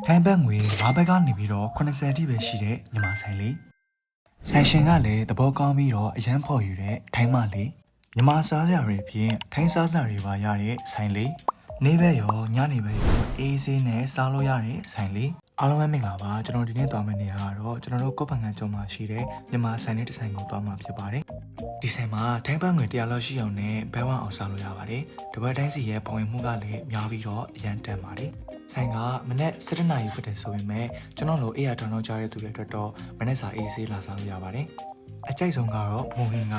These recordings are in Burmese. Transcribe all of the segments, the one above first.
ထိုင်းဘက်ငွေ၅ဘက်ကနေပြီးတော့80တိပဲရှိတဲ့ညီမဆိုင်လေးဆိုင်ရှင်ကလည်းသဘောကောင်းပြီးတော့အရန်ဖော်ယူတဲ့ထိုင်းမလေးညီမစားကြတွေဖြင့်ထိုင်းစားကြတွေပါရတဲ့ဆိုင်လေးနေဘက်ရောညနေဘက်ရောအေးဆေးနဲ့စားလို့ရတဲ့ဆိုင်လေးအားလုံးပဲမင်္ဂလာပါကျွန်တော်ဒီနေ့သွားမယ့်နေရာကတော့ကျွန်တော်တို့ကိုပန်ကန်ကျော်မှာရှိတဲ့မြန်မာဆိုင်လေးတစ်ဆိုင်ကိုသွားမှာဖြစ်ပါတယ်ဒီဆိုင်မှာထိုင်းဘက်ငွေ100လောက်ရှိအောင်နဲ့ဘဲဝမ်အောင်စားလို့ရပါတယ်တပတ်တိုင်းစီရဲ့ပုံဝင်မှုကလည်းများပြီးတော့အရန်တန်ပါတယ်ဆိုင်ကမနေ့7:00နာရီဖြစ်တယ်ဆိုပေမဲ့ကျွန်တော်တို့အေးရထောင်းထောင်းကြားတဲ့သူတွေအတွက်တော့မနေ့စာအေးဆေးလာစားလို့ရပါတယ်အကြိုက်ဆုံးကတော့မိုဟင်က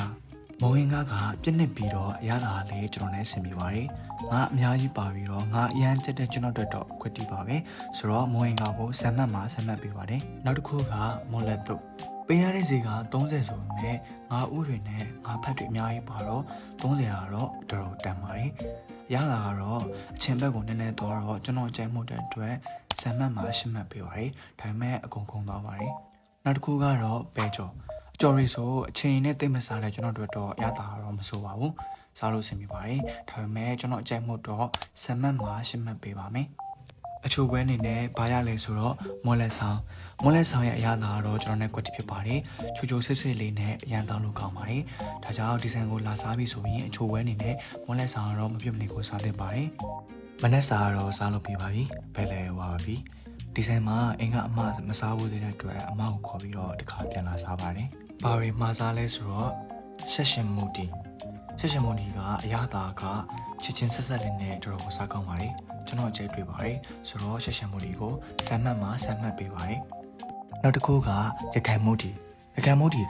ပြည့်နှစ်ပြီးတော့အရသာလေးကျွန်တော်နဲ့ဆင်ပြပါတယ်ငါအများကြီးပါပြီးတော့ငါအရန်ချက်တဲ့ကျွန်တော်တို့တော့ခွက်တီပါပဲဆိုတော့မိုဟင်ကကိုဆမ်မတ်မှာဆမ်မတ်ပေးပါတယ်နောက်တစ်ခုကမော်လက်တုတ်ပေးရတဲ့ဈေးက30ဆိုပေမဲ့ငါဥတွေနဲ့ငါဖက်တွေအများကြီးပါတော့30ကတော့တော်တော်တန်ပါတယ်ရတာကတော့အချင်းဘက်ကိုနည်းနည်းတော့ကျွန်တော်ကြိုက်မှုတဲ့အတွက်ဆမ်မတ်မှာရှင်းမှတ်ပေးပါတယ်ဒါပေမဲ့အကုန်ကုန်သွားပါတယ်နောက်တစ်ခုကတော့ပဲကျော်ရီဆိုအချိန်နဲ့တိတ်မစားတဲ့ကျွန်တော်တို့တော့ရတာတော့မဆိုပါဘူးစားလို့ဆင်ပြပါတယ်ဒါပေမဲ့ကျွန်တော်အကြိုက်မှုတော့ဆမ်မတ်မှာရှင်းမှတ်ပေးပါမယ်အချိုပွဲအနေနဲ့ဘာရလဲဆိုတော့မော်လက်ဆောင်ရဲ့အရသာကတော့ကျွန်တော်နဲ့ကွက်တီဖြစ်ပါတယ်ချိုစစ်စစ်လေးနဲ့အရန်တောင်းလို့ကောင်းပါတယ်ဒါကြောင့်ဒီဇိုင်းကိုလာစားပြီးဆိုရင်အချိုပွဲအနေနဲ့မော်လက်ဆောင်ကတော့မပြတ်မနေကိုစားသင့်ပါတယ်မနက်စာကတော့စားလို့ပြပါပြီဘယ်လဲဝါပါပြီဒီဇိုင်းမှာအင်ကအမမစားဘူးတဲ့အတွက်အမကိုခေါ်ပြီးတော့တခါပြန်လာစားပါတယ်ဘာတွေမှာစားလဲဆိုတော့ရှက်ရှင်မူတီကအရသာကချစ်ချင်းဆက်ဆက်လေးနဲ့တော်တော်ကိုစားကောင်းပါတယ်ကျွန်တော်အကျဲတွေ့ပါတယ်ဆိုတော့ရှက်ရှင်မူတီကိုဆမ်မတ်မှာဆမ်မတ်ပေးပါတယ်နောက်တစ်ခုကရခိုင်မူတီ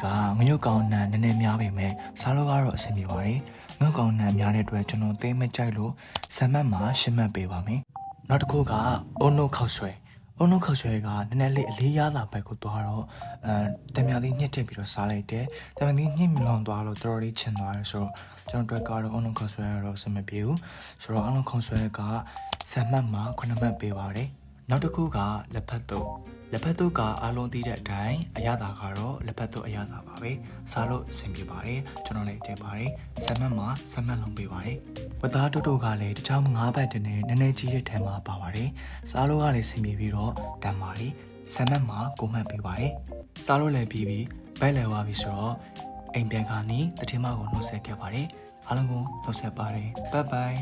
ကငရုတ်ကောင်းနံနည်းနည်းများပေမဲ့စားလို့ကတော့အဆင်ပြေပါတယ်ငရုတ်ကောင်းနံများတဲ့အတွက်ကျွန်တော်သိမကြိုက်လို့ဆမ်မတ်မှာရှင်းမှတ်ပေးပါမယ်နောက်တစ်ခုကအုံနှုတ်ခောက်ဆွဲကနည်းနည်းလေးအလေးရတာဘက်ကိုသွားတော့တံမြားလေးညှစ်ထည့်ပြီးတော့စားလိုက်တယ်တံမြားလေးညှစ်မလွန်သွားလို့တော်တော်လေးချင်သွားတယ်ဆိုတော့ကျွန်တော်တို့ကတော့အုံနှုတ်ခောက်ဆွဲကတော့အဆင်မပြေဘူးဆိုတော့အုံနှုတ်ခောက်ဆွဲကဆမ်မတ်မှာ9မှတ်ပေးပါတယ်နောက်တစ်ခုကလက်ဖက်တုပ်ကအားလုံးသိတဲ့အတိုင်းအရသာကတော့လက်ဖက်တုပ်အရသာပါပဲစားလို့အဆင်ပြေပါတယ်ကျွန်တော်လည်းကြိုက်ပါတယ်ဆမ်မတ်မှာဆမ်မတ်လုံးပေးပါတယ်ဝတ်သားတုတ်ကလည်းတခြား9ဘတ်တင်နဲ့နည်းနည်းကြီးတဲ့ထဲမှာပါပါတယ်စားလို့ကလည်းအဆင်ပြေပြီးတော့တန်ပါတယ်ဆမ်မတ်မှာ9မှတ်ပေးပါတယ်စားလို့လည်းပြီးပြီးဘိုက်လည်းဝါပြီဆိုတော့အိမ်ပြန်ခါနီးတထင်းမကိုနှုတ်ဆက်ခဲ့ပါတယ်အားလုံးကိုနှုတ်ဆက်ပါတယ်ဘိုင်